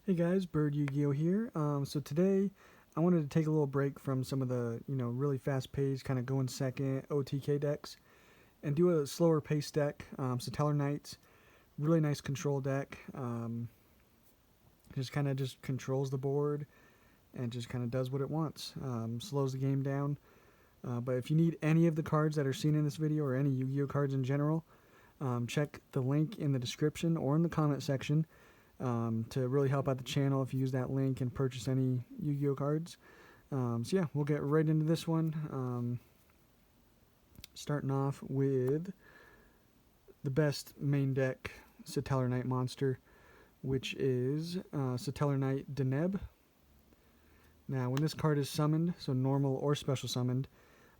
Hey guys, Bird Yu-Gi-Oh here. So today I wanted to take a little break from some of the, really fast-paced, kind of going second OTK decks and do a slower pace deck. Satellarknight, really nice control deck. Just kind of just controls the board and just kind of does what it wants. Slows the game down. But if you need any of the cards that are seen in this video or any Yu-Gi-Oh cards in general, check the link in the description or in the comment section. To really help out the channel if you use that link and purchase any Yu-Gi-Oh cards. So yeah, we'll get right into this one. Starting off with the best main deck Satellarknight monster, which is Satellarknight Deneb. Now when this card is summoned, so normal or special summoned,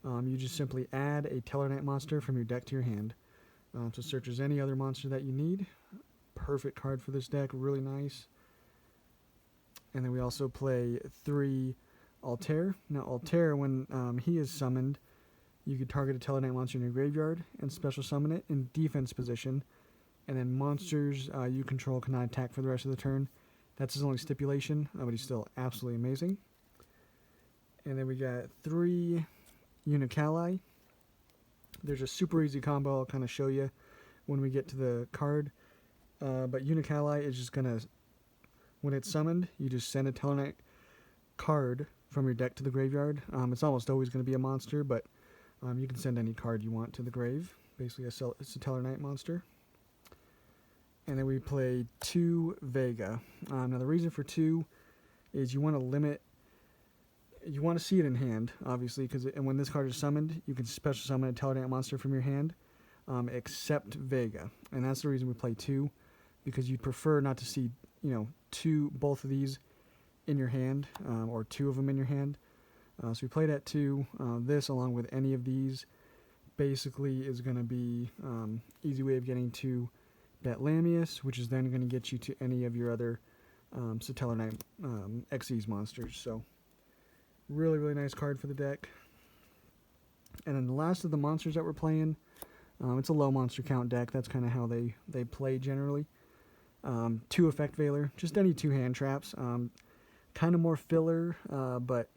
you just simply add a Tellarknight monster from your deck to your hand. So search as any other monster that you need. Perfect card for this deck, really nice. And then we also play 3 Altair. Now Altair, when he is summoned, you could target a Tellarknight monster in your graveyard and special summon it in defense position. And then monsters you control cannot attack for the rest of the turn. That's his only stipulation, but he's still absolutely amazing. And then we got 3 Unicali. There's a super easy combo I'll kind of show you when we get to the card. But Unicali is just going to, when it's summoned, you just send a Tellarknight card from your deck to the graveyard. It's almost always going to be a monster, but you can send any card you want to the grave. Basically, it's a Tellarknight monster. And then we play 2 Vega. Now, the reason for 2 is you want to limit, you want to see it in hand, obviously, because when this card is summoned, you can special summon a Tellarknight monster from your hand, except Vega. And that's the reason we play 2. Because you'd prefer not to see, both of these in your hand, or 2 of them in your hand. So we played at 2. This, along with any of these, basically is going to be easy way of getting to Batlamius, which is then going to get you to any of your other Satellarknight Xyz monsters. So really, really nice card for the deck. And then the last of the monsters that we're playing, it's a low monster count deck. That's kind of how they play generally. 2 Effect Veiler, just any 2 hand traps. Kind of more filler, but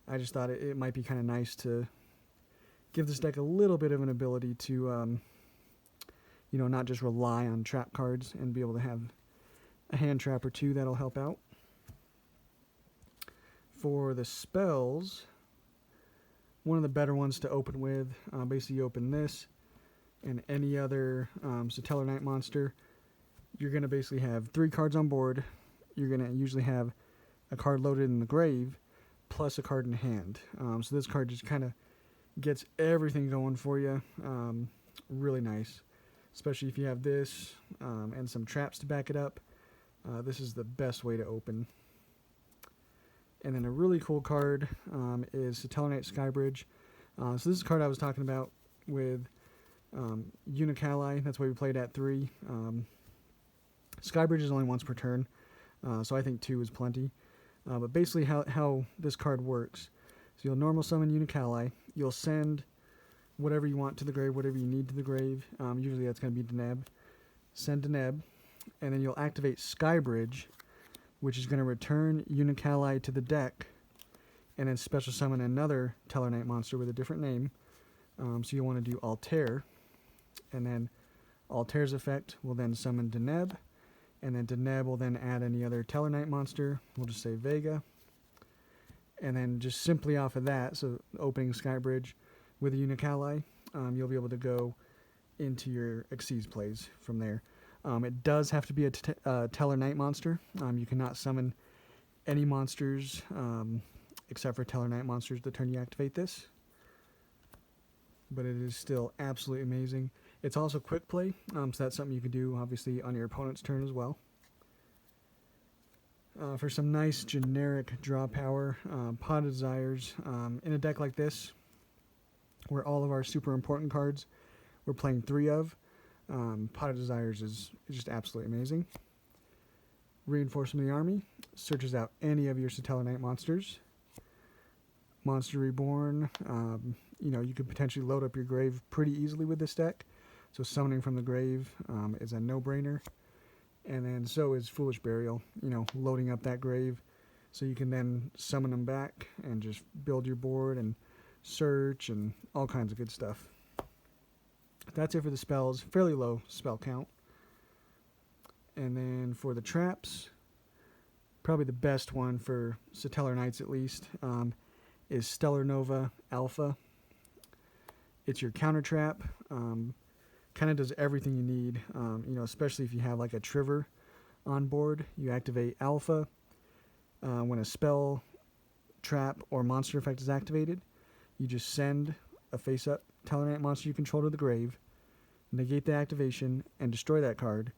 I just thought it might be kind of nice to give this deck a little bit of an ability to, not just rely on trap cards and be able to have a hand trap or 2 that'll help out. For the spells, one of the better ones to open with, basically you open this and any other Satellarknight monster. You're going to basically have 3 cards on board. You're going to usually have a card loaded in the grave, plus a card in hand. So this card just kind of gets everything going for you. Really nice. Especially if you have this and some traps to back it up. This is the best way to open. And then a really cool card is Satellarknight Skybridge. So this is a card I was talking about with Unicali. That's why we played at 3. Skybridge is only once per turn, so I think 2 is plenty. But basically how this card works, so you'll normal summon Unicali, you'll send whatever you want to the grave, whatever you need to the grave, usually that's going to be Deneb, send Deneb, and then you'll activate Skybridge, which is going to return Unicali to the deck, and then special summon another Tellarknight monster with a different name. So you'll want to do Altair, and then Altair's effect will then summon Deneb, and then Deneb will then add any other Tellarknight monster. We'll just say Vega. And then just simply off of that, so opening Skybridge with a Unicali, you'll be able to go into your Xyz plays from there. It does have to be a Tellarknight monster. You cannot summon any monsters except for Tellarknight monsters the turn you activate this. But it is still absolutely amazing. It's also quick play, so that's something you can do, obviously, on your opponent's turn as well. For some nice generic draw power, Pot of Desires. In a deck like this, where all of our super important cards we're playing 3 of, Pot of Desires is just absolutely amazing. Reinforcement of the Army searches out any of your Satellarknight monsters. Monster Reborn, you could potentially load up your grave pretty easily with this deck. So summoning from the grave is a no-brainer. And then so is Foolish Burial, loading up that grave so you can then summon them back and just build your board and search and all kinds of good stuff. That's it for the spells. Fairly low spell count. And then for the traps, probably the best one for Satellarknights at least, is Stellar Nova Alpha. It's your counter trap. Kind of does everything you need, especially if you have like a Triver on board. You activate Alpha. When a spell, trap, or monster effect is activated, you just send a face-up Tellarknight monster you control to the grave, negate the activation, and destroy that card,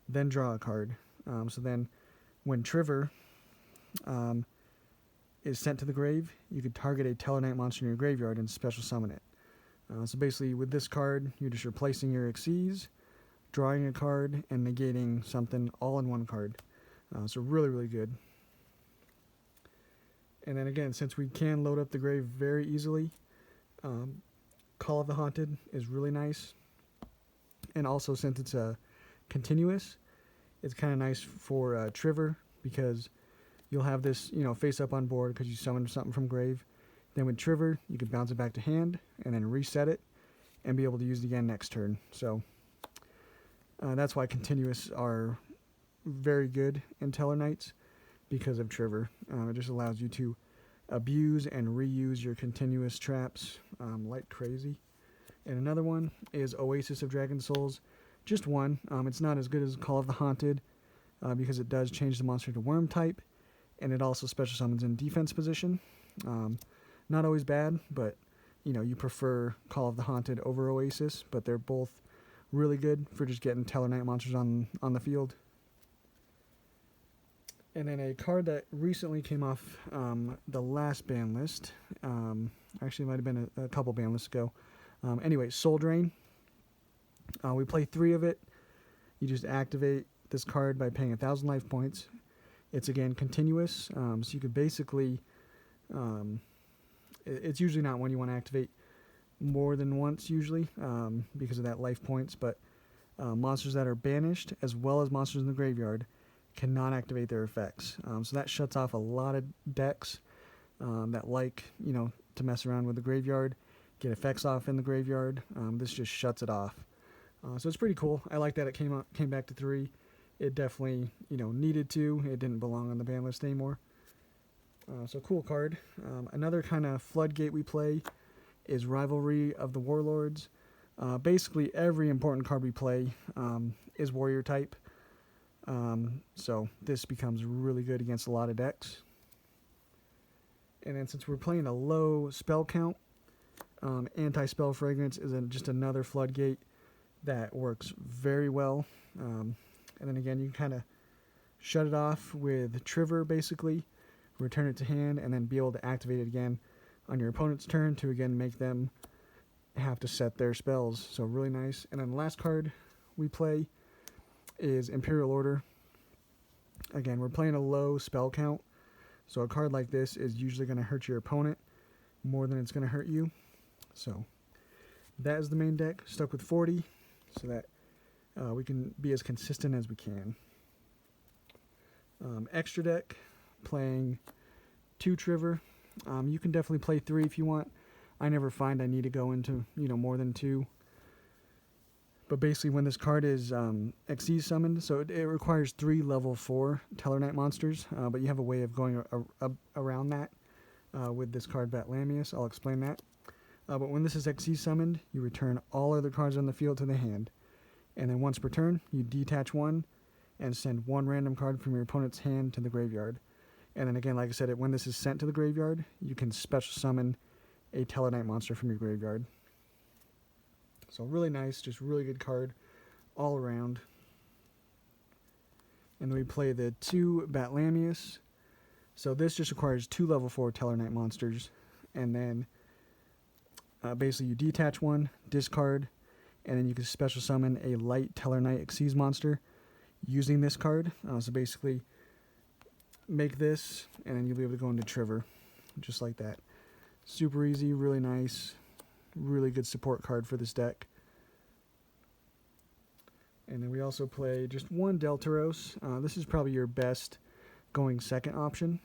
then draw a card. So then when Triver is sent to the grave, you could target a Tellarknight monster in your graveyard and special summon it. So basically with this card, you're just replacing your Xyz, drawing a card, and negating something all in one card. So really, really good. And then again, since we can load up the grave very easily, Call of the Haunted is really nice. And also since it's continuous, it's kind of nice for Triver because you'll have this, face up on board because you summoned something from grave. Then with Triver, you can bounce it back to hand and then reset it and be able to use it again next turn. So that's why continuous are very good in Tellarknights because of Triver. It just allows you to abuse and reuse your continuous traps like crazy. And another one is Oasis of Dragon Souls. Just one. It's not as good as Call of the Haunted because it does change the monster to worm type, and it also special summons in defense position. Not always bad, but you prefer Call of the Haunted over Oasis, but they're both really good for just getting Tellarknight monsters on the field. And then a card that recently came off the last ban list, actually it might have been a couple ban lists ago. Anyway, Soul Drain. We play 3 of it. You just activate this card by paying 1,000 life points. It's again continuous, so you could basically, it's usually not one you want to activate more than once usually because of that life points, but monsters that are banished as well as monsters in the graveyard cannot activate their effects. So that shuts off a lot of decks that like, to mess around with the graveyard, get effects off in the graveyard. This just shuts it off. So it's pretty cool. I like that it came back to 3. It definitely, needed to. It didn't belong on the ban list anymore. So cool card. Another kind of floodgate we play is Rivalry of the Warlords. Basically every important card we play is warrior type. So this becomes really good against a lot of decks. And then since we're playing a low spell count, Anti-Spell Fragrance is just another floodgate that works very well. And then again, you can kind of shut it off with Triver, basically, return it to hand, and then be able to activate it again on your opponent's turn to again make them have to set their spells. So really nice. And then the last card we play is Imperial Order. Again, we're playing a low spell count, so a card like this is usually going to hurt your opponent more than it's going to hurt you. So that is the main deck, stuck with 40, so that we can be as consistent as we can. Extra deck, playing 2 Triver. You can definitely play 3 if you want. I never find I need to go into more than 2. But basically when this card is Xyz summoned, so it requires 3 level 4 Tellarknight monsters, but you have a way of going around that with this card Batlamius. I'll explain that. But when this is Xyz summoned, you return all other cards on the field to the hand. And then once per turn, you detach 1 and send 1 random card from your opponent's hand to the graveyard. And then again, like I said, when this is sent to the graveyard, you can special summon a Tellarknight monster from your graveyard. So really nice, just really good card all around. And then we play the 2 Batlamius. So this just requires 2 level 4 Tellarknight monsters. And then basically you detach 1, discard, and then you can special summon a light Tellarknight Xyz monster using this card. So basically make this, and then you'll be able to go into Triver, just like that. Super easy, really nice, really good support card for this deck. And then we also play just one Deltaros. This is probably your best going second option,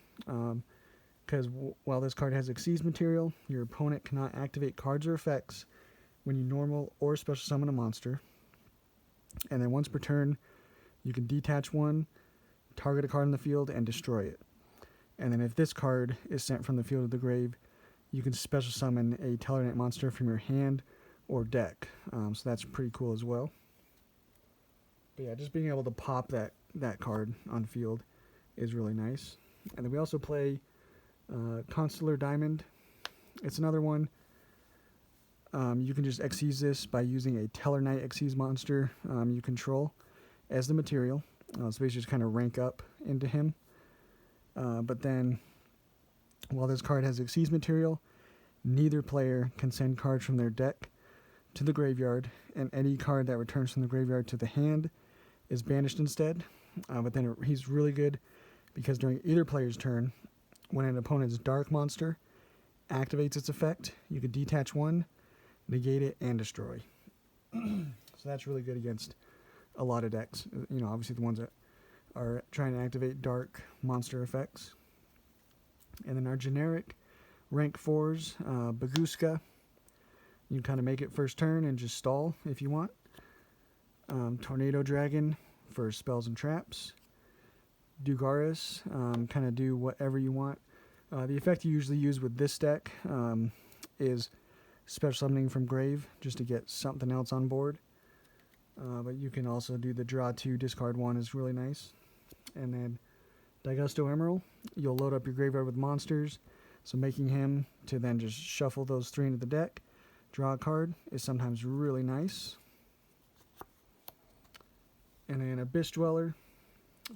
because while this card has Xyz material, your opponent cannot activate cards or effects when you normal or special summon a monster. And then once per turn, you can detach one, target a card in the field, and destroy it. And then if this card is sent from the field to the grave, you can special summon a Satellarknight monster from your hand or deck. So that's pretty cool as well. But yeah, just being able to pop that card on field is really nice. And then we also play Constellar Diamond. It's another one. You can just Xyz this by using a Satellarknight Xyz monster you control as the material. So basically just kind of rank up into him. But then, while this card has Xyz material, neither player can send cards from their deck to the graveyard, and any card that returns from the graveyard to the hand is banished instead. But then he's really good because during either player's turn, when an opponent's dark monster activates its effect, you can detach one, negate it, and destroy. So that's really good against a lot of decks. You know, obviously the ones that are trying to activate dark monster effects. And then our generic rank 4s, Baguska. You can kind of make it first turn and just stall if you want. Tornado Dragon for spells and traps. Dugaris, kind of do whatever you want. The effect you usually use with this deck is special summoning from grave, just to get something else on board. But you can also do the draw 2, discard 1 is really nice. And then Daigusto Emerald, you'll load up your graveyard with monsters, so making him to then just shuffle those 3 into the deck, draw a card, is sometimes really nice. And then Abyss Dweller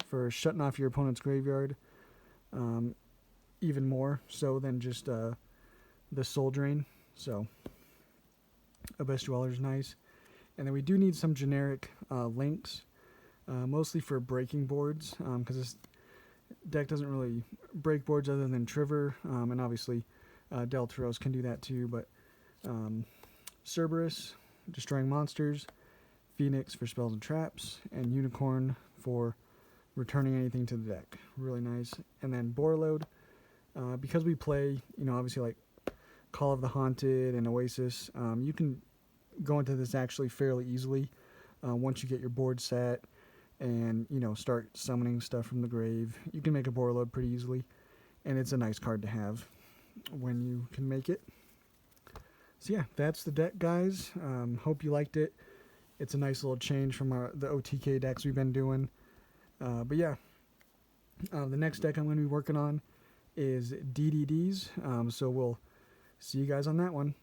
for shutting off your opponent's graveyard, even more so than just the Soul Drain. So Abyss Dweller is nice. And then we do need some generic links, mostly for breaking boards, because this deck doesn't really break boards other than Trigger, and obviously Deltaros can do that too, but Cerberus, destroying monsters, Phoenix for spells and traps, and Unicorn for returning anything to the deck. Really nice. And then Borreload, because we play, you know, obviously like Call of the Haunted and Oasis, you can go into this actually fairly easily once you get your board set and, you know, start summoning stuff from the grave. You can make a Borreload pretty easily, and it's a nice card to have when you can make it. So yeah, that's the deck, guys. Hope you liked it. It's a nice little change from the OTK decks we've been doing. But yeah, the next deck I'm going to be working on is DDDs. So we'll see you guys on that one.